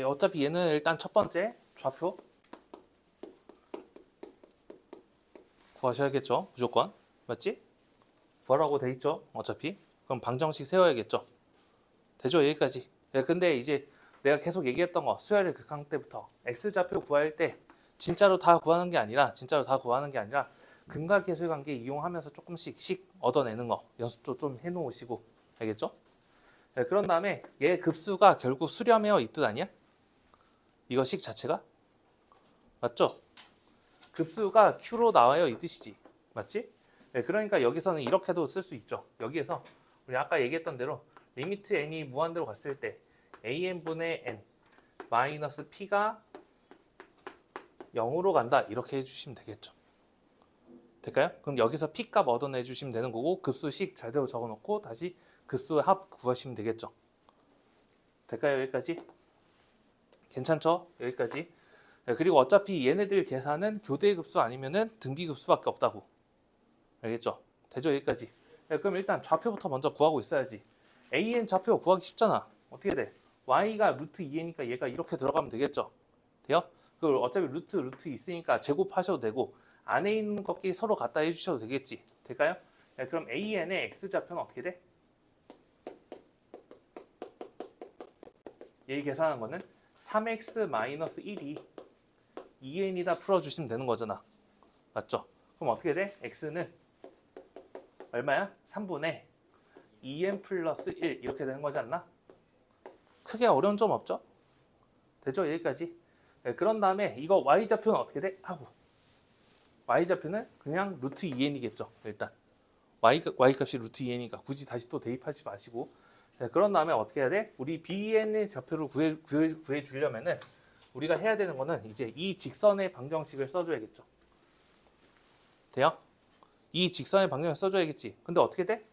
어차피 얘는 일단 첫 번째 좌표 구하셔야겠죠. 무조건. 맞지? 구하라고 돼 있죠. 어차피. 그럼 방정식 세워야겠죠. 되죠? 여기까지. 근데 이제 내가 계속 얘기했던 거 수열의 극한 때부터 x좌표 구할 때 진짜로 다 구하는 게 아니라 근각계수관계 이용하면서 조금씩 얻어내는 거 연습도 좀 해놓으시고 알겠죠? 그런 다음에 얘 급수가 결국 수렴해요 이 뜻 아니야? 이거 식 자체가? 맞죠? 급수가 q로 나와요 이 뜻이지. 맞지? 그러니까 여기서는 이렇게도 쓸 수 있죠. 여기에서 우리 아까 얘기했던 대로 리미트 n이 무한대로 갔을 때 an분의 n 마이너스 p가 0으로 간다 이렇게 해주시면 되겠죠. 될까요? 그럼 여기서 p 값 얻어내 주시면 되는 거고 급수식 잘대로 적어놓고 다시 급수의 합 구하시면 되겠죠. 될까요? 여기까지? 괜찮죠? 여기까지. 그리고 어차피 얘네들 계산은 교대급수 아니면은 등비급수밖에 없다고. 알겠죠? 되죠? 여기까지. 그럼 일단 좌표부터 먼저 구하고 있어야지. an 좌표 구하기 쉽잖아. 어떻게 돼? y가 루트 2니까 얘가 이렇게 들어가면 되겠죠? 돼요? 그 어차피 루트 있으니까 제곱하셔도 되고 안에 있는 것끼리 서로 갖다 해주셔도 되겠지. 될까요? 그럼 an의 x좌표는 어떻게 돼? 얘 계산한 거는 3x-1이 2n이다 풀어주시면 되는 거잖아. 맞죠? 그럼 어떻게 돼? x는 얼마야? 3분의 2n 플러스 1 이렇게 되는 거지 않나? 크게 어려운 점 없죠? 되죠? 여기까지. 그런 다음에 이거 y좌표는 어떻게 돼? 하고 y좌표는 그냥 루트 2n이겠죠. 일단 y값이 루트 2n이니까 굳이 다시 또 대입하지 마시고 그런 다음에 어떻게 해야 돼? 우리 bn의 좌표를 구해 주려면은 우리가 해야 되는 거는 이제 이 직선의 방정식을 써줘야겠죠. 돼요? 이 직선의 방정식을 써줘야겠지. 근데 어떻게 돼?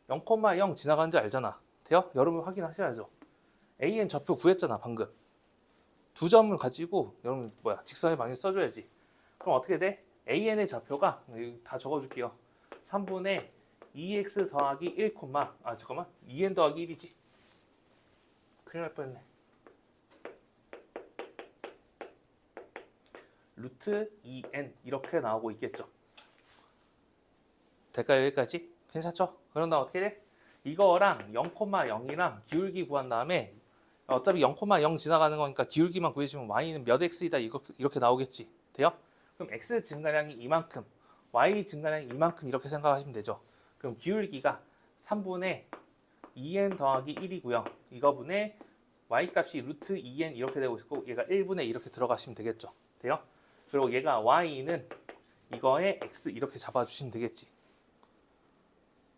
0,0 지나가는지 알잖아. 돼요? 여러분 확인하셔야죠. an 좌표 구했잖아 방금. 두 점을 가지고 여러분 직선의 방정식 써줘야지. 그럼 어떻게 돼? an의 좌표가 다 적어줄게요. 3분의 2x 더하기 1, 잠깐만 2n 더하기 1이지. 큰일 날 뻔했네. 루트 2n 이렇게 나오고 있겠죠. 될까요? 여기까지? 괜찮죠? 그럼 나 어떻게 돼? 이거랑 0,0이랑 기울기 구한 다음에 어차피 0,0 지나가는 거니까 기울기만 구해주면 y는 몇 x이다 이렇게 나오겠지. 돼요? 그럼 x 증가량이 이만큼, y 증가량이 이만큼 이렇게 생각하시면 되죠. 그럼 기울기가 3분의 2n 더하기 1이고요. 이거분의 y값이 루트 2n 이렇게 되고 있고 얘가 1분의 이렇게 들어가시면 되겠죠. 돼요? 그리고 얘가 y는 이거에 x 이렇게 잡아주시면 되겠지.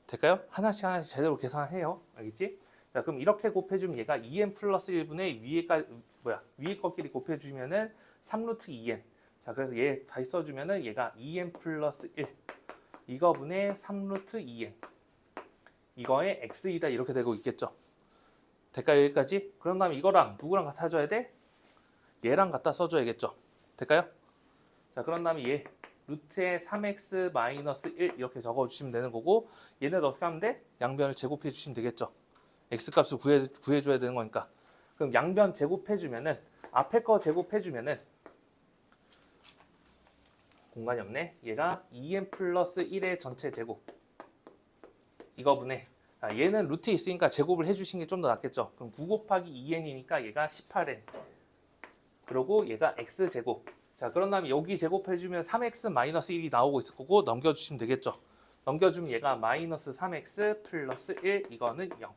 될까요? 하나씩 제대로 계산해요. 알겠지? 자, 그럼 이렇게 곱해주면 얘가 2n 플러스 1분의 위에 것끼리 곱해주면은 3루트 2n. 자, 그래서 얘 다시 써주면은 얘가 2n 플러스 1. 이거분의 3루트 2n. 이거에 x이다 이렇게 되고 있겠죠. 될까요? 여기까지? 그런 다음에 이거랑 누구랑 갖다 줘야 돼? 얘랑 갖다 써줘야겠죠. 될까요? 자, 그런 다음에 얘 루트에 3x-1 이렇게 적어주시면 되는 거고 얘네도 어떻게 하면 돼? 양변을 제곱해 주시면 되겠죠. x값을 구해줘야 되는 거니까. 그럼 양변 제곱해주면은 앞에 거 제곱해주면은 공간이 없네. 얘가 2n 플러스 1의 전체 제곱 이거분에 얘는 루트에 있으니까 제곱을 해주시는 게 좀 더 낫겠죠. 그럼 9 곱하기 2n이니까 얘가 18n 그리고 얘가 x제곱. 자, 그런 다음에 여기 제곱해주면 3x-1이 나오고 있을 거고 넘겨주시면 되겠죠. 넘겨주면 얘가 마이너스 3x 플러스 1 이거는 0.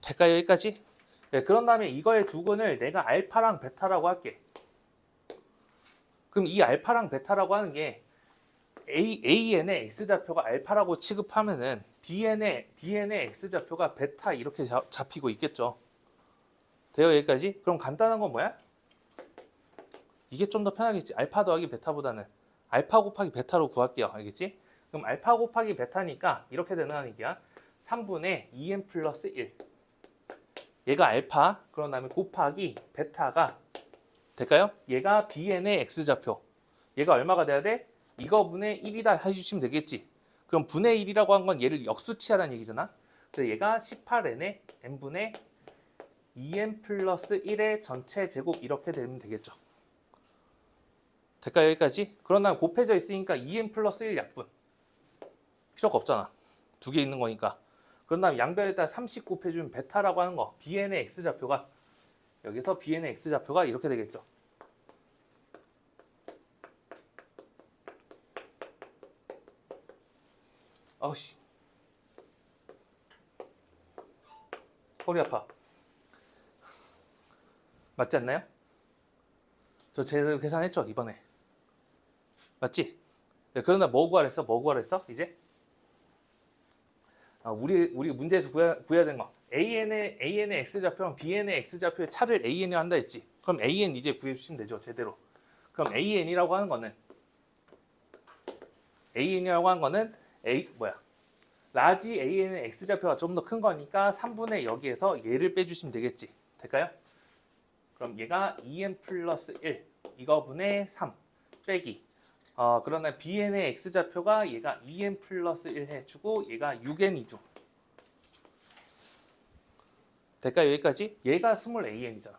될까요? 여기까지? 네, 그런 다음에 이거의 두근을 내가 알파랑 베타라고 할게. 그럼 이 알파랑 베타라고 하는 게 AN의 X좌표가 알파라고 취급하면은 BN의 X좌표가 베타 이렇게 잡히고 있겠죠. 돼요? 여기까지? 그럼 간단한 건 뭐야? 이게 좀 더 편하겠지. 알파 더하기 베타보다는 알파 곱하기 베타로 구할게요. 알겠지? 그럼 알파 곱하기 베타니까 이렇게 되는 얘기야. 3분의 2n 플러스 1. 얘가 알파, 그런 다음에 곱하기 베타가 될까요? 얘가 BN의 X좌표. 얘가 얼마가 돼야 돼? 이거 분의 1이다 해주시면 되겠지. 그럼 분의 1이라고 한 건 얘를 역수치하라는 얘기잖아. 그래서 얘가 18n의 n분의 2n 플러스 1의 전체 제곱 이렇게 되면 되겠죠. 될까요? 여기까지? 그런 다음에 곱해져 있으니까 2n 플러스 1 약분. 필요가 없잖아. 두 개 있는 거니까. 그런 다음에 양변에다 30 곱해주면 베타라고 하는 거. bn의 x좌표가 여기서 bn의 x좌표가 이렇게 되겠죠. 아우씨. 허리 아파. 맞지 않나요? 저 제대로 계산했죠, 이번에. 맞지? 그러나 뭐 구하랬어? 뭐 구하랬어? 이제? 우리 문제에서 구해야 되는 거. AN의 X좌표랑 BN의 X좌표의 차를 AN이 한다 했지. 그럼 AN 이제 구해주시면 되죠, 제대로. 그럼 AN이라고 하는 거는 라지 AN의 X좌표가 좀 더 큰 거니까 3분의 여기에서 얘를 빼주시면 되겠지. 될까요? 그럼 얘가 2n 플러스 1 이거분의 3 빼기 그러나 bn의 x좌표가 얘가 2n 플러스 1 해주고 얘가 6n이죠. 될까요? 여기까지? 얘가 스몰 an이잖아.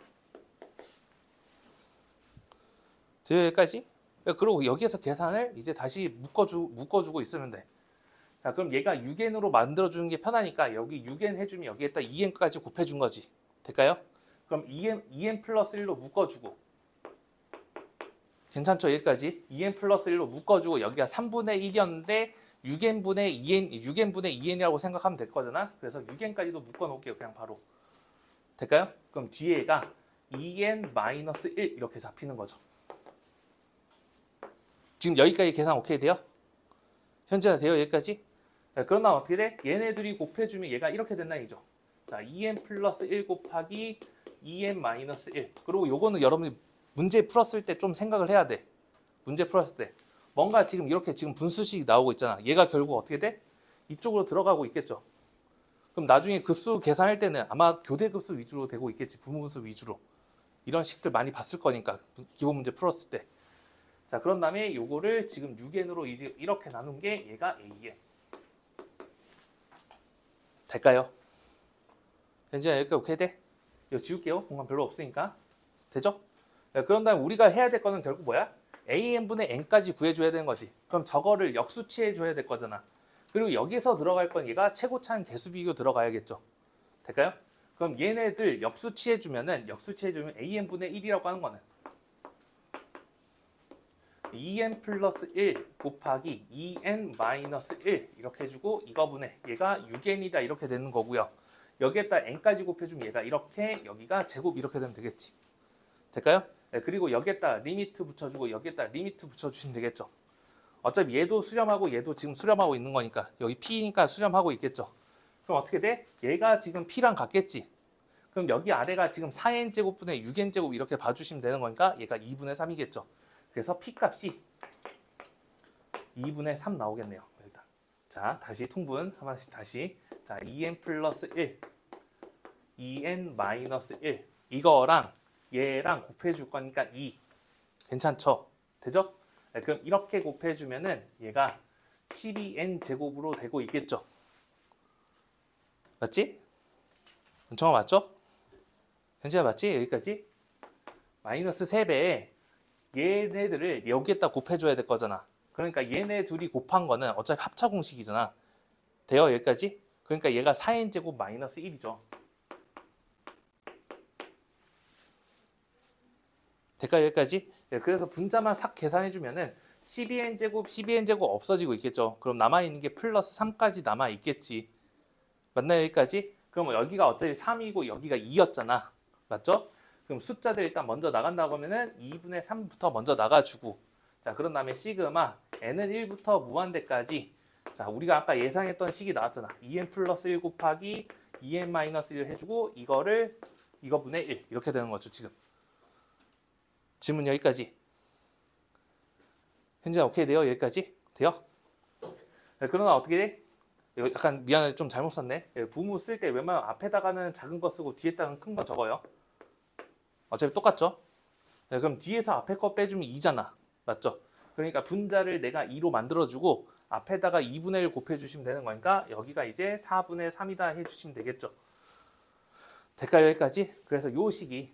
돼요? 여기까지? 그리고 여기에서 계산을 이제 다시 묶어주고 있으면 돼. 자, 그럼 얘가 6n으로 만들어주는 게 편하니까 여기 6n 해주면 여기에다 2n까지 곱해준 거지. 될까요? 그럼 2n 플러스 1로 묶어주고 괜찮죠? 여기까지 2n 플러스 1로 묶어주고 여기가 3분의 1이었는데 6n분의 2n이라고 생각하면 될 거잖아. 그래서 6n까지도 묶어놓을게요. 그냥 바로. 될까요? 그럼 뒤에가 2n-1 이렇게 잡히는 거죠. 지금 여기까지 계산 오케이 돼요? 현재는 돼요? 여기까지? 그러나 어떻게 돼? 얘네들이 곱해주면 얘가 이렇게 된다 이죠. 자, 2n 플러스 1 곱하기 2n-1. 그리고 요거는 여러분이 문제 풀었을 때 좀 생각을 해야 돼. 문제 풀었을 때. 뭔가 지금 이렇게 지금 분수식이 나오고 있잖아. 얘가 결국 어떻게 돼? 이쪽으로 들어가고 있겠죠. 그럼 나중에 급수 계산할 때는 아마 교대급수 위주로 되고 있겠지. 부분수 위주로. 이런 식들 많이 봤을 거니까. 기본 문제 풀었을 때. 자, 그런 다음에 요거를 지금 6n으로 이제 이렇게 나눈 게 얘가 an. 될까요? 현재 여기까지 오케이 돼? 이거 지울게요. 공간 별로 없으니까. 되죠? 그런 다음에 우리가 해야 될 거는 결국 뭐야? an분의 n까지 구해줘야 되는 거지. 그럼 저거를 역수치해줘야 될 거잖아. 그리고 여기서 들어갈 건 얘가 최고차는 개수비교 들어가야겠죠. 될까요? 그럼 얘네들 역수치해주면 an분의 1이라고 하는 거는 2n 플러스 1 곱하기 2n 마이너스 1 이렇게 해주고 이거분의 얘가 6n이다 이렇게 되는 거고요. 여기에다 n까지 곱해주면 얘가 이렇게 여기가 제곱 이렇게 되면 되겠지. 될까요? 네, 그리고 여기에다 리미트 붙여주고 여기에다 리미트 붙여주시면 되겠죠. 어차피 얘도 수렴하고 얘도 지금 수렴하고 있는 거니까 여기 p니까 수렴하고 있겠죠. 그럼 어떻게 돼? 얘가 지금 p랑 같겠지. 그럼 여기 아래가 지금 4n제곱분의 6n제곱 이렇게 봐주시면 되는 거니까 얘가 2분의 3이겠죠. 그래서 p 값이 2분의 3 나오겠네요. 일단. 자, 다시 통분 한 번씩 다시. 자, 2n 플러스 1, 2n 마이너스 1 이거랑 얘랑 곱해줄 거니까 2. 괜찮죠? 되죠? 네, 그럼 이렇게 곱해주면은 얘가 12n 제곱으로 되고 있겠죠? 맞지? 은총아 맞죠? 현재가 맞지? 여기까지? 마이너스 3배에 얘네들을 여기에다 곱해줘야 될 거잖아. 그러니까 얘네 둘이 곱한 거는 어차피 합차 공식이잖아. 돼요? 여기까지? 그러니까 얘가 4n 제곱 마이너스 1이죠. 될까요? 여기까지? 네, 그래서 분자만 싹 계산해주면은 12n제곱 없어지고 있겠죠. 그럼 남아있는 게 플러스 3까지 남아있겠지. 맞나요? 여기까지? 그럼 여기가 어차피 3이고 여기가 2였잖아. 맞죠? 그럼 숫자들 일단 먼저 나간다고 하면은 2분의 3부터 먼저 나가주고 자, 그런 다음에 시그마 n은 1부터 무한대까지 자, 우리가 아까 예상했던 식이 나왔잖아. 2n 플러스 1 곱하기 2n 마이너스 1 해주고 이거분의 1 이렇게 되는 거죠. 지금 질문 여기까지. 현재 오케이 돼요? 여기까지? 돼요? 네, 그러나 어떻게 돼? 이거 약간 미안해 좀 잘못 썼네. 부무 쓸 때 웬만하면 앞에다가는 작은 거 쓰고 뒤에다가는 큰 거 적어요. 어차피 똑같죠? 네, 그럼 뒤에서 앞에 거 빼주면 2잖아. 맞죠? 그러니까 분자를 내가 2로 만들어주고 앞에다가 2분의 1 곱해주시면 되는 거니까 여기가 이제 4분의 3이다 해주시면 되겠죠. 될까요? 여기까지? 그래서 요 식이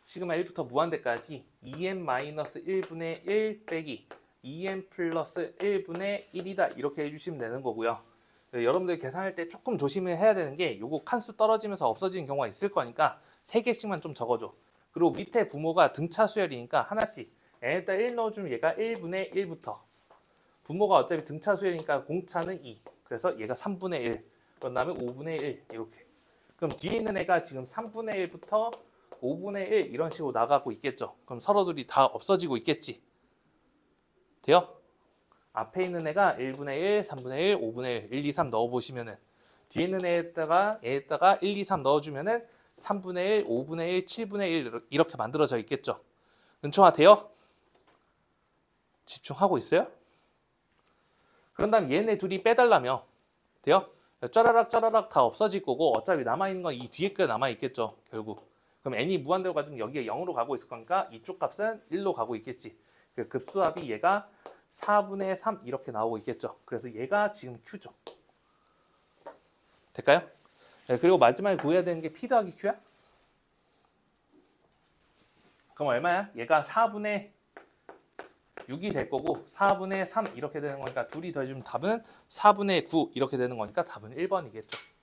시그마 1부터 무한대까지 2n-1분의 1 빼기 2n 플러스 1분의 1이다. 이렇게 해주시면 되는 거고요. 여러분들 계산할 때 조금 조심을 해야 되는 게 요거 칸수 떨어지면서 없어지는 경우가 있을 거니까 3개씩만 좀 적어줘. 그리고 밑에 부모가 등차 수열이니까 하나씩 n에다 1 넣어주면 얘가 1분의 1부터 부모가 어차피 등차 수열이니까 공차는 2. 그래서 얘가 3분의 1. 그런 다음에 5분의 1 이렇게. 그럼 뒤에 있는 애가 지금 3분의 1부터 5분의 1 이런 식으로 나가고 있겠죠. 그럼 서로들이 다 없어지고 있겠지. 돼요? 앞에 있는 애가 1분의 1, 3분의 1, 5분의 1, 1, 2, 3 넣어보시면은 뒤에 있는 얘에다가 1, 2, 3 넣어주면은 3분의 1, 5분의 1, 7분의 1 이렇게 만들어져 있겠죠. 은총아 돼요? 집중하고 있어요? 그런 다음 얘네 둘이 빼달라며 돼요? 짜라락 짜라락 다 없어질 거고 어차피 남아있는 건 이 뒤에 게 남아있겠죠. 결국. 그럼 n이 무한대로 가지면 여기에 0으로 가고 있을 거니까 이쪽 값은 1로 가고 있겠지. 그 급수합이 얘가 4분의 3 이렇게 나오고 있겠죠. 그래서 얘가 지금 Q죠. 될까요? 네, 그리고 마지막에 구해야 되는 게 P 더하기 Q야? 그럼 얼마야? 얘가 4분의 6이 될 거고 4분의 3 이렇게 되는 거니까 둘이 더해주면 답은 4분의 9 이렇게 되는 거니까 답은 1번이겠죠.